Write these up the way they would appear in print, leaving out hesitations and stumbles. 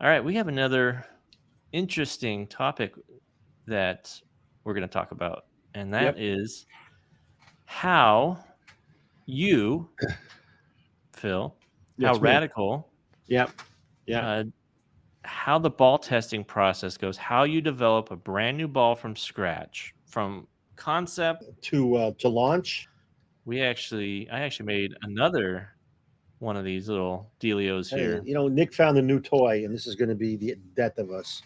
All right, we have another interesting topic that we're going to talk about, and that Yep. is how you, Phil, how That's me. Radical, Yep. Yep. uh, how the ball testing process goes, how you develop a brand new ball from scratch, from concept. To launch. I actually made another one of these little dealios Hey, here. Nick found a new toy, and this is going to be the death of us.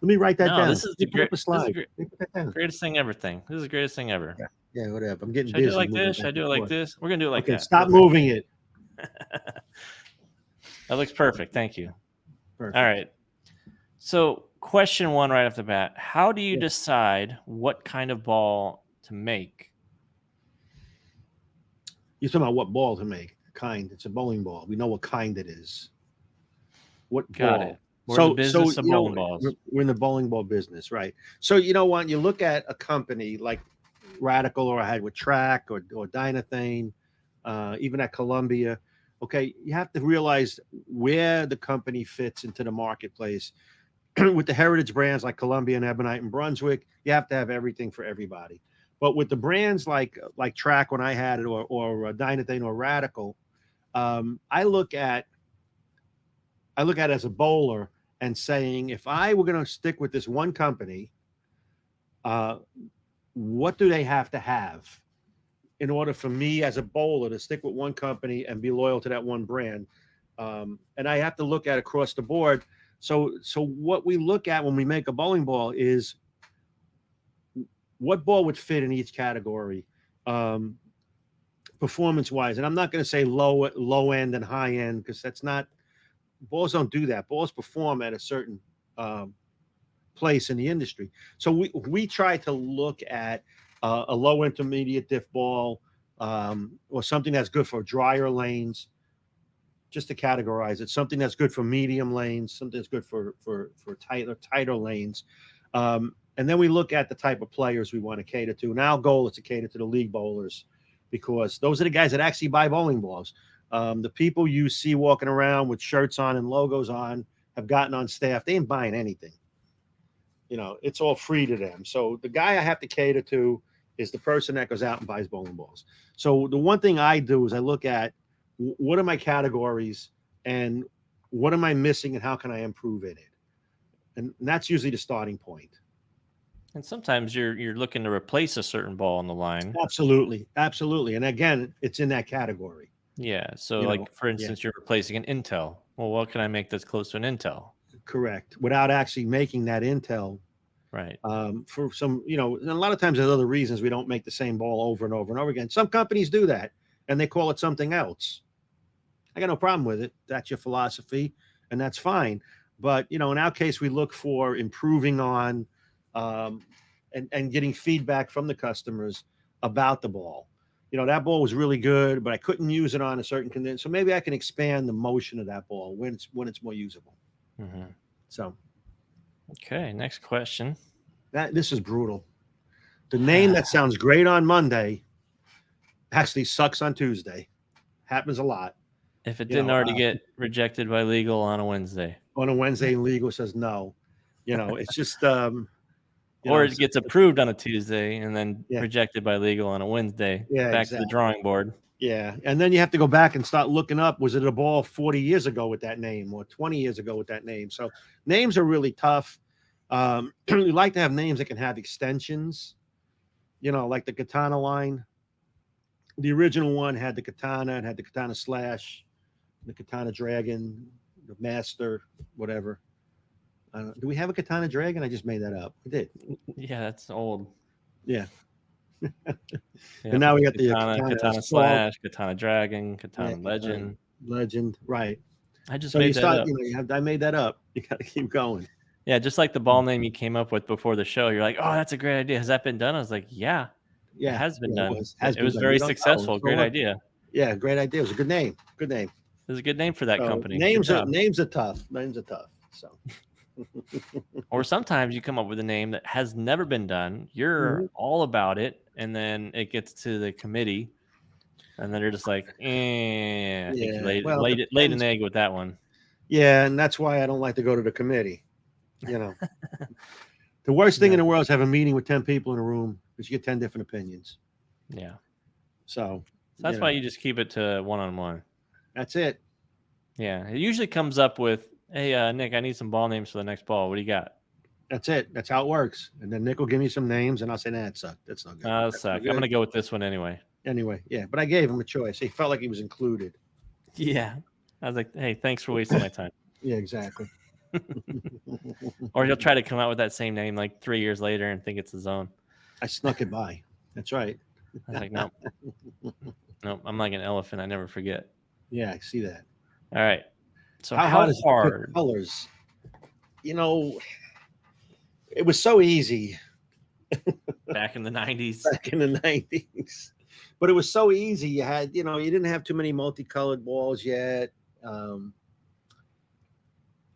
Let me write that No, down. this is Let me put up a this is slide. Let me put that down. greatest thing ever thing. This is the greatest thing ever. Yeah. Yeah. Whatever. I'm getting Should I do it busy like moving this? Should back I and do it like forth. this? We're gonna do it like Okay. that. Stop moving it. That looks perfect. Thank you. All Perfect. right. So, question one right off the bat: how do you Yeah. decide what kind of ball to make? You're talking about what ball to make? Kind. It's a bowling ball. We know what kind it is. What Got it. ball? We're in the So business of bowling balls. we're in the bowling ball business, right? So when you look at a company like Radical, or I had with Track, or Dynathane, even at Columbia, okay, you have to realize where the company fits into the marketplace. With the heritage brands like Columbia and Ebonite and Brunswick, you have to have everything for everybody. But with the brands like Track, when I had it, or Dynathane or Radical, I look at it as a bowler and saying, if I were going to stick with this one company, uh, what do they have to have in order for me as a bowler to stick with one company and be loyal to that one brand? And I have to look at across the board. So what we look at when we make a bowling ball is what ball would fit in each category, um, performance wise. And I'm not going to say low end and high end, because that's not, balls don't do that. Balls perform at a certain um, place in the industry. So we try to look at a low intermediate diff ball, or something that's good for drier lanes, just to categorize it. Something that's good for medium lanes, something that's good for tighter lanes. And then we look at the type of players we want to cater to. And our goal is to cater to the league bowlers, because those are the guys that actually buy bowling balls. The people you see walking around with shirts on and logos on have gotten on staff. They ain't buying anything. It's all free to them. So the guy I have to cater to is the person that goes out and buys bowling balls. So the one thing I do is I look at what are my categories, and what am I missing, and how can I improve in it? And that's usually the starting point. And sometimes you're looking to replace a certain ball on the line. Absolutely. Absolutely. And again, it's in that category. Yeah. So, You know, like for yeah, instance, you're replacing an Intel. Well, what can I make that's close to an Intel? correct. Without actually making that intel, Right. for some, and a lot of times there's other reasons we don't make the same ball over and over and over again. Some companies do that and they call it something else. I got no problem with it. That's your philosophy, and that's fine. But in our case, we look for improving on, um, and getting feedback from the customers about the ball. That ball was really good, but I couldn't use it on a certain condition. So maybe I can expand the motion of that ball when it's more usable. Mm-hmm. So Okay. Next question. this is brutal. The name that sounds great on Monday actually sucks on Tuesday. Happens a lot. If it You didn't know, already get rejected by legal on a Wednesday, on a Wednesday, legal says no. It's just or it it's, gets approved on a Tuesday and then yeah, rejected by legal on a Wednesday, yeah, back to the exactly. drawing board. Yeah, and then you have to go back and start looking up. Was it a ball 40 years ago with that name, or 20 years ago with that name? So names are really tough. We like to have names that can have extensions. Like the Katana line. The original one had the Katana. It had the Katana Slash, the Katana Dragon, the Master, whatever. Do we have a Katana Dragon? I just made that up. We did. Yeah, that's old. Yeah. And Yep. now we got the Katana Katana Assault, Slash, Katana Dragon, yeah, Katana Katana Legend. Legend, right? I just So you made that start, up. I made that up. You got to keep going. Yeah, just like the ball name you came up with before the show. You're like, oh, that's a great idea. Has that been done? I was like, yeah, it Yeah, has been yeah, it done. was has It been was done. You very don't know. successful. So Great what? idea. Yeah, great idea. It was a good name. Good name. It was a good name for that So company. Good names are job. names are tough. Names are tough. So Or sometimes you come up with a name that has never been done. You're Mhm. all about it, and then it gets to the committee, and then they're just like, I think you Yeah. Well, it laid an depends. egg with that one. Yeah, and that's why I don't like to go to the committee. You know, the worst thing in the world is have a meeting with 10 people in a room because you get 10 different opinions. Yeah. So, So that's you why know, you just keep it to one-on-one. that's it. Yeah. It usually comes up with, hey, Nick, I need some ball names for the next ball. What do you got? That's it. That's how it works. And then Nick will give me some names, and I'll say, "Nah, that sucked. That's not good. That That's not suck. I'm going good." to go with this one anyway. Anyway, yeah. But I gave him a choice. He felt like he was included. Yeah. I was like, hey, thanks for wasting my time. Yeah, exactly. Or he'll try to come out with that same name like 3 years later and think it's his own. I snuck it by. That's right. I was like, nope. Nope. I'm like an elephant. I never forget. Yeah, I see that. All right. So How how hard is it to pick hard? colors? You know, it was so easy Back in the 90s. back in the 90s. But it was so easy. You had, you didn't have too many multicolored balls yet. Um,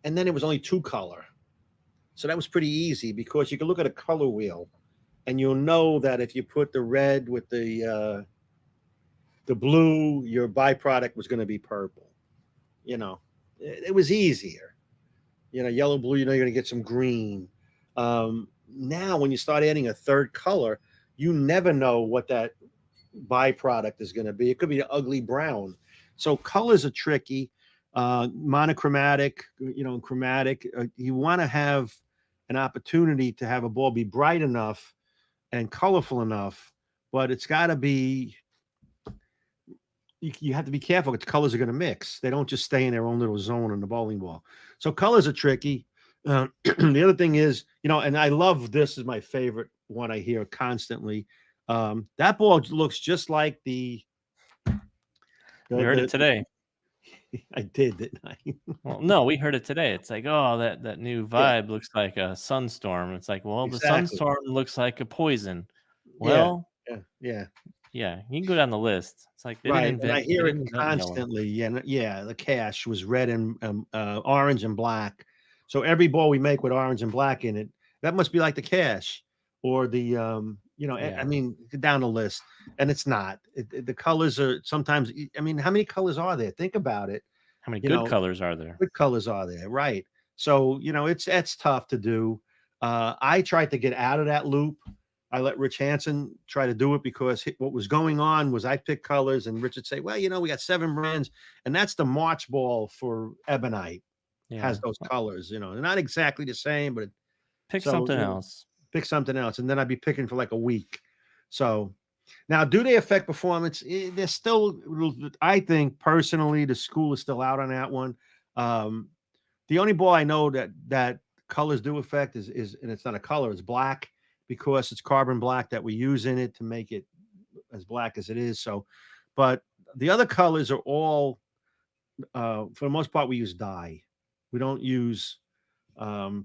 and then it was only two color. So that was pretty easy because you could look at a color wheel and you'll know that if you put the red with the blue, your byproduct was going to be purple. It was easier. Yellow, blue, you're going to get some green. Now, when you start adding a third color, you never know what that byproduct is going to be. It could be an ugly brown. So colors are tricky. Monochromatic, and chromatic. You want to have an opportunity to have a ball be bright enough and colorful enough, but it's got to be. You have to be careful because colors are going to mix. They don't just stay in their own little zone in the bowling ball. So colors are tricky. The other thing is, and I love this is my favorite one I hear constantly. That ball looks just like we heard it today. I did, didn't I? Well, no, we heard it today. It's like, oh, that new vibe looks like a sunstorm. It's like, well, Exactly. the sunstorm looks like a poison. Yeah, Well, yeah. yeah, you can go down the list. It's like they Right, didn't and I invent. They hear it didn't invent yellow. constantly. Yeah. The cash was red and orange and black. So every ball we make with orange and black in it, that must be like the cash or the I mean, down the list, and it's not. The colors are sometimes. I mean, how many colors are there? Think about it. How many You good know, colors are there? What colors are there? Right. So it's tough to do. I tried to get out of that loop. I let Rich Hansen try to do it because what was going on was I picked colors and Rich would say, well, we got 7 brands, and that's the March ball for Ebonite. Has those colors, they're not exactly the same, but pick something else. Pick something else, and then I'd be picking for like a week. So now, do they affect performance? They're still, I think personally, the school is still out on that one. The only ball I know that colors do affect is, and it's not a color, it's black, because it's carbon black that we use in it to make it as black as it is. So, but the other colors are all, for the most part, we use dye. We don't use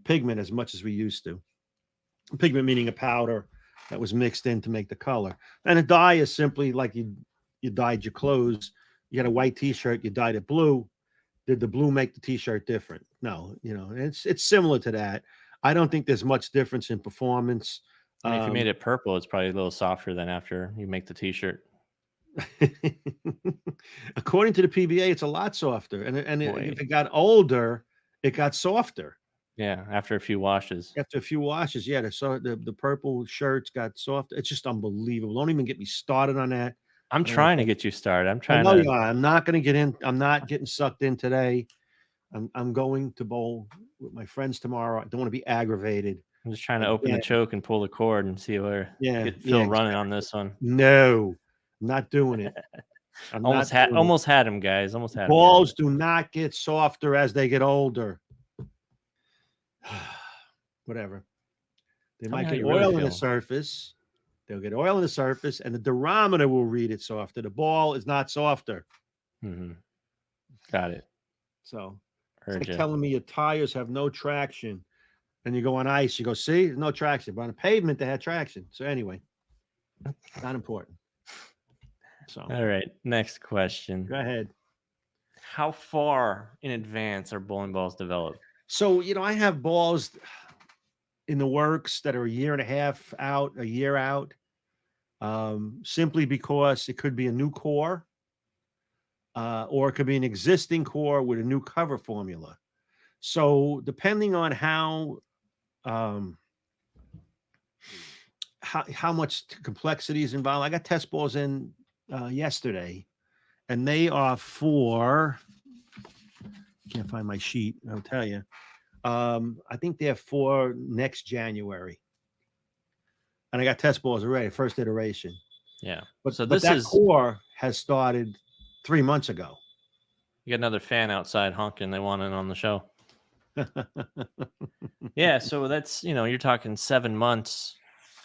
pigment as much as we used to. Pigment meaning a powder that was mixed in to make the color. And a dye is simply like you dyed your clothes. You got a white T-shirt, you dyed it blue. Did the blue make the T-shirt different? No, it's similar to that. I don't think there's much difference in performance. And if you made it purple, it's probably a little softer than after you make the T-shirt. According to the PBA, it's a lot softer. And if it got older, it got softer. Yeah, after a few washes. After a few washes, yeah. The purple shirts got soft. It's just unbelievable. Don't even get me started on that. I'm trying to get you started. I'm trying to. You are. I'm not going to get in. I'm not getting sucked in today. I'm going to bowl with my friends tomorrow. I don't want to be aggravated. I'm just trying to open the choke and pull the cord and see where get Phil running on this one. No, I'm not doing it. Almost had him, guys. Almost had balls do not get softer as they get older. Whatever. They might get oil in the surface. They'll get oil in the surface, and the durometer will read it softer. The ball is not softer. Mm-hmm. Got it. So it's like telling me your tires have no traction, and you go on ice. You go, see, there's no traction. But on a pavement, they had traction. So anyway, not important. So all right, next question. Go ahead. How far in advance are bowling balls developed? So, I have balls in the works that are a year and a half out, a year out, simply because it could be a new core, or it could be an existing core with a new cover formula. So depending on um, how much complexity is involved, I got test balls in yesterday, and they are for. Can't find my sheet. I'll tell you. I think they're for next January, and I got test balls already, first iteration. Yeah. But So but this that is core has started 3 months ago. you got another fan outside honking. They want in on the show. Yeah. So that's you're talking 7 months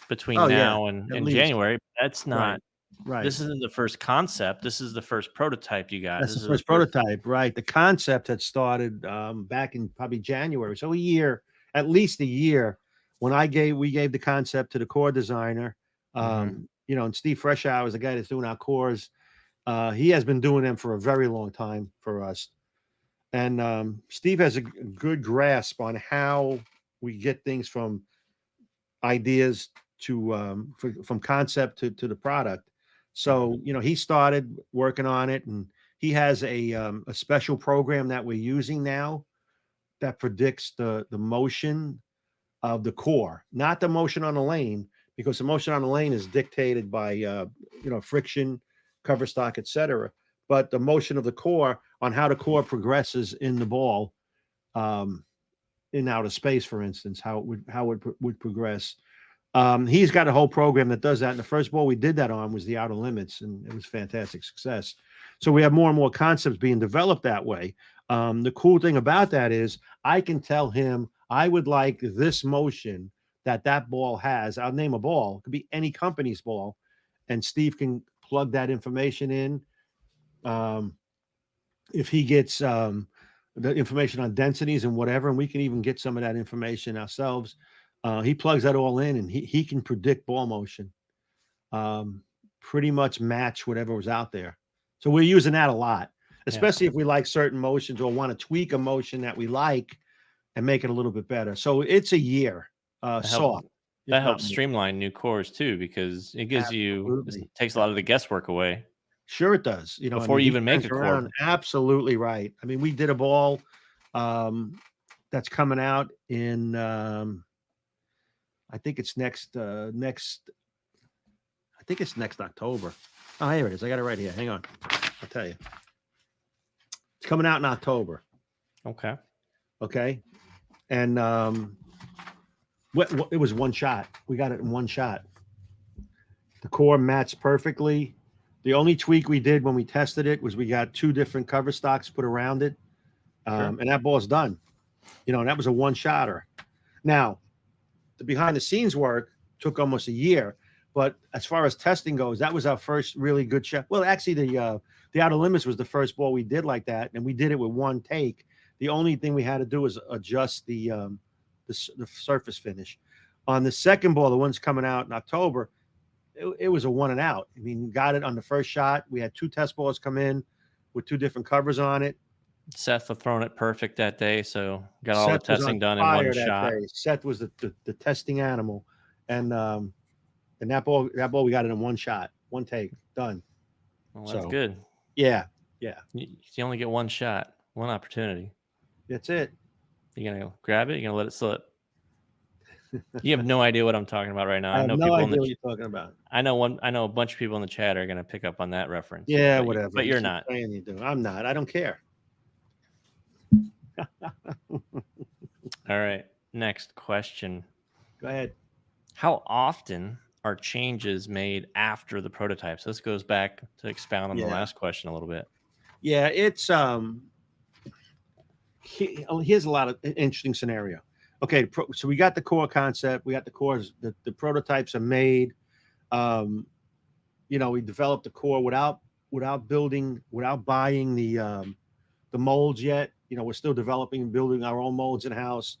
between Oh yeah, now and at and least. January. That's Right, not. right. This isn't the first concept. This is the first prototype you got. That's This the is the first first. prototype, right? The concept had started back in probably January, so a year, at least a year. When we gave the concept to the core designer, Mhm. and Steve Freshour is the guy that's doing our cores. He has been doing them for a very long time for us, and Steve has a good grasp on how we get things from ideas to from concept to the product. Mhm. So he started working on it, and he has a special program that we're using now that predicts the motion of the core, not the motion on the lane, because the motion on the lane is dictated by friction, cover stock, etc. But the motion of the core on how the core progresses in the ball, um, in outer space, for instance, how it would progress. He's got a whole program that does that. And the first ball we did that on was the Outer Limits, and it was fantastic success. So we have more and more concepts being developed that way. The cool thing about that is I can tell him I would like this motion that ball has. I'll name a ball. It could be any company's ball, and Steve can plug that information in. Um, if he gets the information on densities and whatever, and we can even get some of that information ourselves. He plugs that all in, and he can predict ball motion, um, pretty much match whatever was out there. So we're using that a lot, Yeah. especially if we like certain motions or want to tweak a motion that we like and make it a little bit better. So it's a year That helps. soft, That if not helps more. streamline new cores too, because it gives you Absolutely. takes a lot of the guesswork away Sure, it does. I before mean, you he even make turns a core. around. Absolutely right. I mean, we did a ball um, that's coming out in. I think it's next. I think it's next October. Oh, here it is. I got it right here. Hang on. I'll tell you. It's coming out in October. Okay. Okay, and it was one shot. We got it in one shot. The core matched perfectly. The only tweak we did when we tested it was we got two different cover stocks put around it, Sure. and that ball's done. And that was a one shotter. Now, the behind the scenes work took almost a year, but as far as testing goes, that was our first really good shot. Well, actually, the Outer Limits was the first ball we did like that, and we did it with one take. The only thing we had to do was adjust the surface finish. On the second ball, the one's coming out in October, it was a one and out. I mean, got it on the first shot. We had two test balls come in with two different covers on it. Seth have thrown it perfect that day, so got all the Seth was on testing done in one fire that shot. day. Seth was the testing animal, and that ball we got it in one shot, one take, done. Well, that's So good. yeah, You only get one shot, one opportunity. that's it. You're gonna grab it. You're gonna let it slip. You have no idea what I'm talking about right now. I I have know no people in the. idea what you're talking about. I know one. I know a bunch of people in the chat are gonna pick up on that reference. Yeah, but whatever. But You you're keep not. saying you do. I'm not. I don't care. All right. Next question. Go ahead. How often are changes made after the prototypes? This goes back to expound on the Yeah. last question a little bit. Yeah, it's here's a lot of interesting scenario. Okay, so we got the core concept, we got the cores, the prototypes are made. Um, we developed the core without buying the molds yet. We're still developing and building our own molds in house.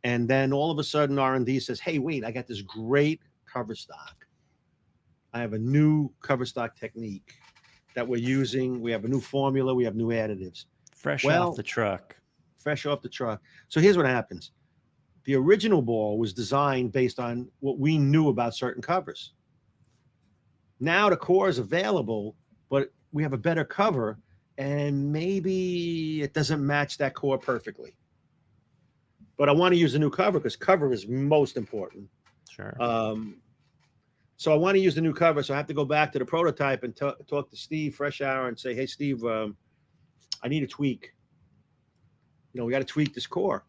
And then all of a sudden, R&D says, "Hey, wait! I got this great cover stock. I have a new cover stock technique that we're using. We have a new formula. We have new additives. Fresh Well, off the truck. fresh off the truck." So here's what happens: the original ball was designed based on what we knew about certain covers. Now the core is available, but we have a better cover, and maybe it doesn't match that core perfectly. but I want to use a new cover because cover is most important. Sure. So I want to use the new cover. So I have to go back to the prototype and talk to Steve Fresh Hour and say, hey, Steve, I need a tweak. You know, we got to tweak this core.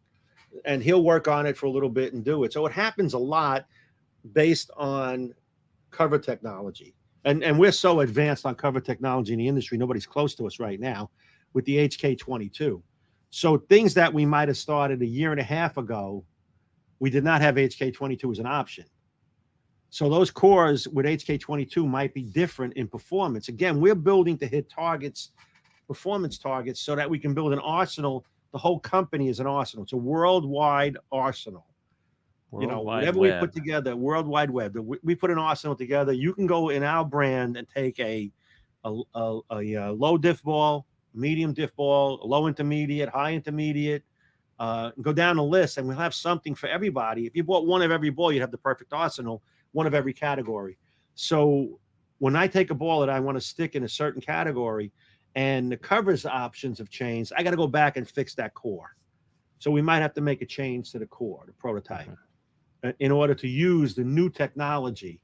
And he'll work on it for a little bit and do it. So it happens a lot based on cover technology. And we're so advanced on cover technology in the industry, nobody's close to us right now with the HK22. So things that we might have started a year and a half ago, we did not have HK22 as an option. So those cores with HK22 might be different in performance. Again, we're building to hit targets, performance targets, so that we can build an arsenal. The whole company is an arsenal. It's a worldwide arsenal. Whatever we put together, World Wide Web, we put an arsenal together. You can go in our brand and take a low diff ball, medium diff ball, low intermediate, high intermediate, go down the list, and we'll have something for everybody. If you bought one of every ball, you'd have the perfect arsenal, one of every category. So when I take a ball that I want to stick in a certain category and the covers options have changed, I got to go back and fix that core. So we might have to make a change to the core, the prototype, in order to use the new technology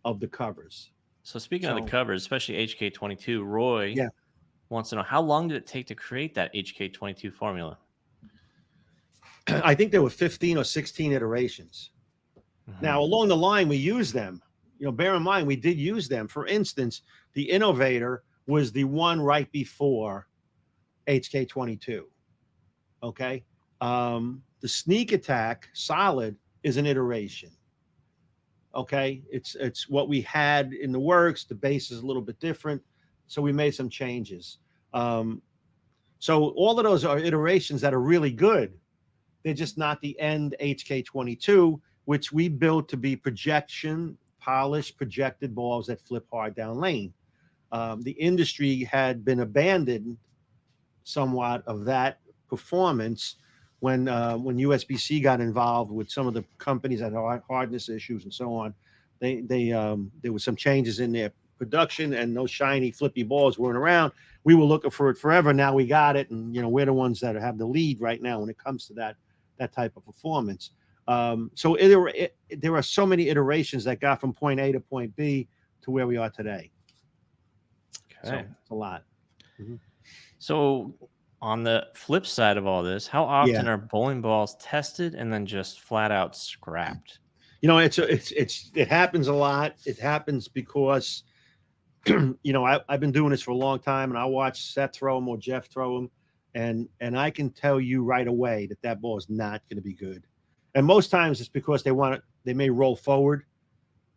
of the covers. So speaking of the covers, especially HK22, Roy wants to know, how long did it take to create that HK22 formula? I think there were 15 or 16 iterations. Now, along the line, we use them. You know, bear in mind, we did use them. For instance, the Innovator was the one right before HK22. Okay. The Sneak Attack Solid is an iteration. Okay. It's what we had in the works. The base is a little bit different. So we made some changes. So all of those are iterations that are really good. They're just not the end HK22, which we built to be projection, polished, projected balls that flip hard down lane. The industry had been abandoned somewhat of that performance when USB-C got involved with some of the companies that had hardness issues and so on. There was some changes in their production, and those shiny flippy balls weren't around. We were looking for it forever. Now we got it, and we're the ones that have the lead right now when it comes to that type of performance. So there are so many iterations that got from point A to point B to where we are today. Okay. So it's a lot. So on the flip side of all this, how often are bowling balls tested and then just flat out scrapped? It happens a lot. It happens because, I've been doing this for a long time, and I watch Seth throw them or Jeff throw them, and I can tell you right away that ball is not going to be good. And most times it's because they may roll forward.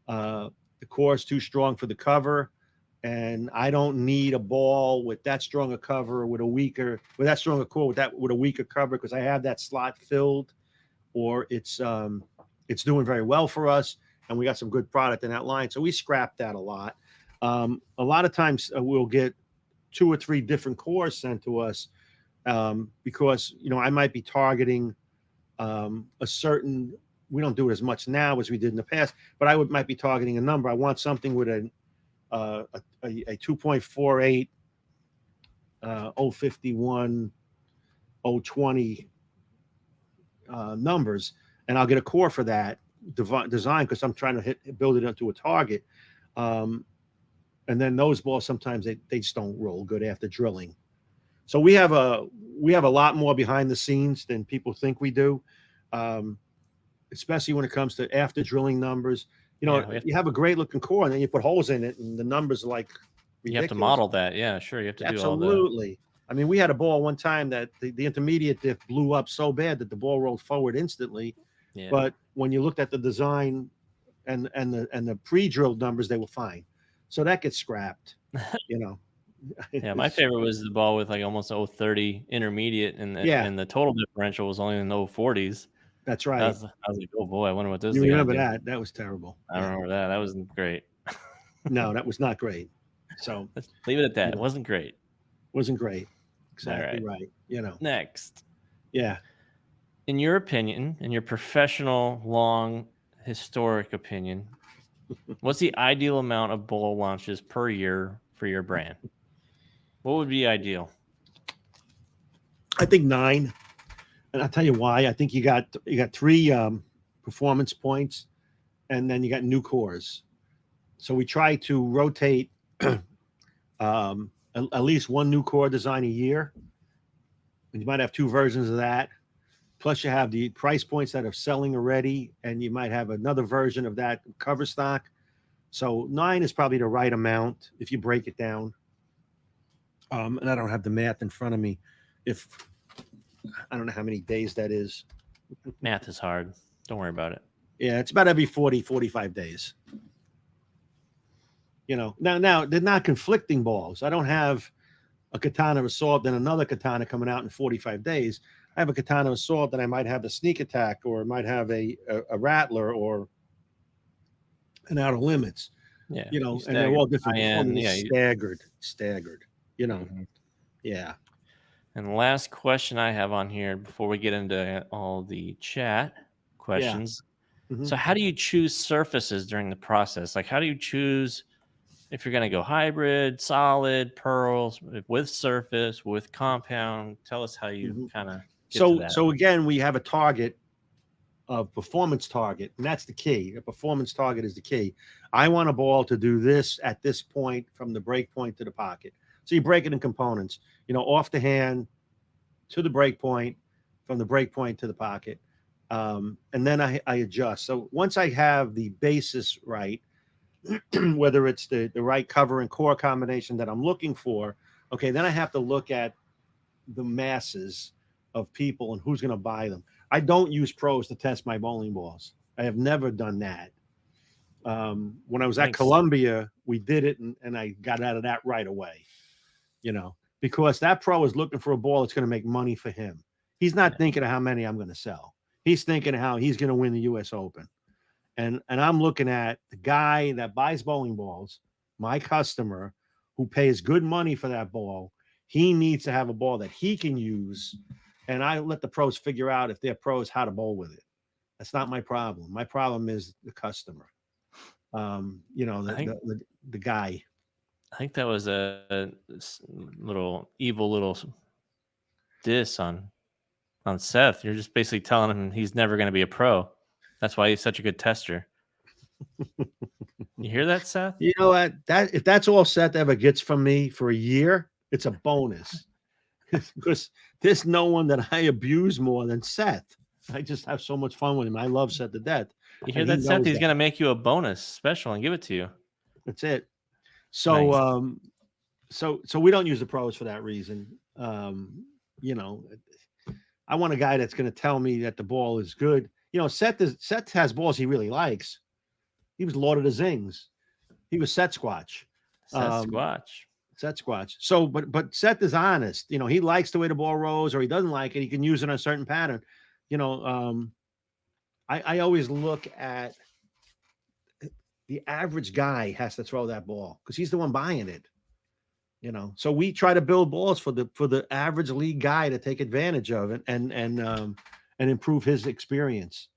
The core is too strong for the cover. And I don't need a ball with that strong a cover with that strong a core with a weaker cover, because I have that slot filled, or it's doing very well for us, and we got some good product in that line. So we scrap that a lot. A lot of times we'll get 2 or 3 different cores sent to us because I might be targeting a certain. We don't do it as much now as we did in the past, but I might be targeting a number. I want something with a 2.48, 051, 020 numbers, and I'll get a core for that design because I'm trying to build it into a target. And then those balls sometimes they just don't roll good after drilling. So we have a lot more behind the scenes than people think we do, especially when it comes to after drilling numbers. You have a great looking core, and then you put holes in it, and the numbers are like ridiculous. You have to model that. Yeah, sure. You have to do all that. Absolutely. I mean, we had a ball one time that the intermediate diff blew up so bad that the ball rolled forward instantly. Yeah. But when you looked at the design and the pre-drilled numbers, they were fine. So that gets scrapped. Yeah, my favorite was the ball with like almost 030 intermediate, and the total differential was only in the 040s. That's right. I was like, oh boy, I wonder what this is. You remember that? That was terrible. I remember that. That wasn't great. No, that was not great. So let's leave it at that. It wasn't great. Wasn't great. Exactly right. Next. Yeah. In your opinion, in your professional, long, historic opinion, what's the ideal amount of bowl launches per year for your brand? What would be ideal? I think 9. And I'll tell you why. I think you got three performance points, and then you got new cores. So we try to rotate at least one new core design a year. And you might have two versions of that. Plus, you have the price points that are selling already, and you might have another version of that cover stock. So 9 is probably the right amount if you break it down. And I don't have the math in front of me. If I don't know how many days that is. Math is hard. Don't worry about it. Yeah, it's about every 40, 45 days. You know, now they're not conflicting balls. I don't have a Katana Assault and another Katana coming out in 45 days. I have a Katana Assault that I might have a Sneak Attack, or might have a Rattler, or an Outer Limits. Yeah. You know, and they're all different. Yeah, Staggered. You know, Mhm. yeah. And the last question I have on here before we get into all the chat questions. Mhm. So how do you choose surfaces during the process? Like, how do you choose if you're going to go hybrid, solid, pearls, with surface, with compound? Tell us how you Mhm. kind of get to that. So again, we have a target of performance target, and that's the key. A performance target is the key. I want a ball to do this at this point from the break point to the pocket. So you break it in components, you know, off the hand to the break point, from the break point to the pocket. And then I adjust. So once I have the basis right, whether it's the right cover and core combination that I'm looking for, okay, then I have to look at the masses of people and who's going to buy them. I don't use pros to test my bowling balls. I have never done that. When I was at Thanks. Columbia, we did it, and I got out of that right away, you know, because that pro is looking for a ball that's going to make money for him. He's not thinking of how many I'm going to sell. He's thinking of how he's going to win the US Open. And I'm looking at the guy that buys bowling balls, my customer, who pays good money for that ball. He needs to have a ball that he can use, and I let the pros figure out, if they're pros, how to bowl with it. That's not my problem. My problem is the customer. You know, the guy. I think that was a little evil little diss on Seth. You're just basically telling him he's never going to be a pro. That's why he's such a good tester. You hear that, Seth? You know what? That if that's all Seth ever gets from me for a year, it's a bonus. Because there's no one that I abuse more than Seth. I just have so much fun with him. I love Seth to death. You hear And he that, Seth? knows He's that. going to make you a bonus special and give it to you. That's it. So Nice. so we don't use the pros for that reason. You know, I want a guy that's going to tell me that the ball is good. You know, Seth has balls he really likes. He was Lord of the Zings. He was Set Squatch. Sasquatch. Set Squatch. So, but Seth is honest. You know, he likes the way the ball rolls, or he doesn't like it. He can use it on a certain pattern. You know, I always look at the average guy has to throw that ball because he's the one buying it. You know, so we try to build balls for the average league guy to take advantage of it and improve his experience.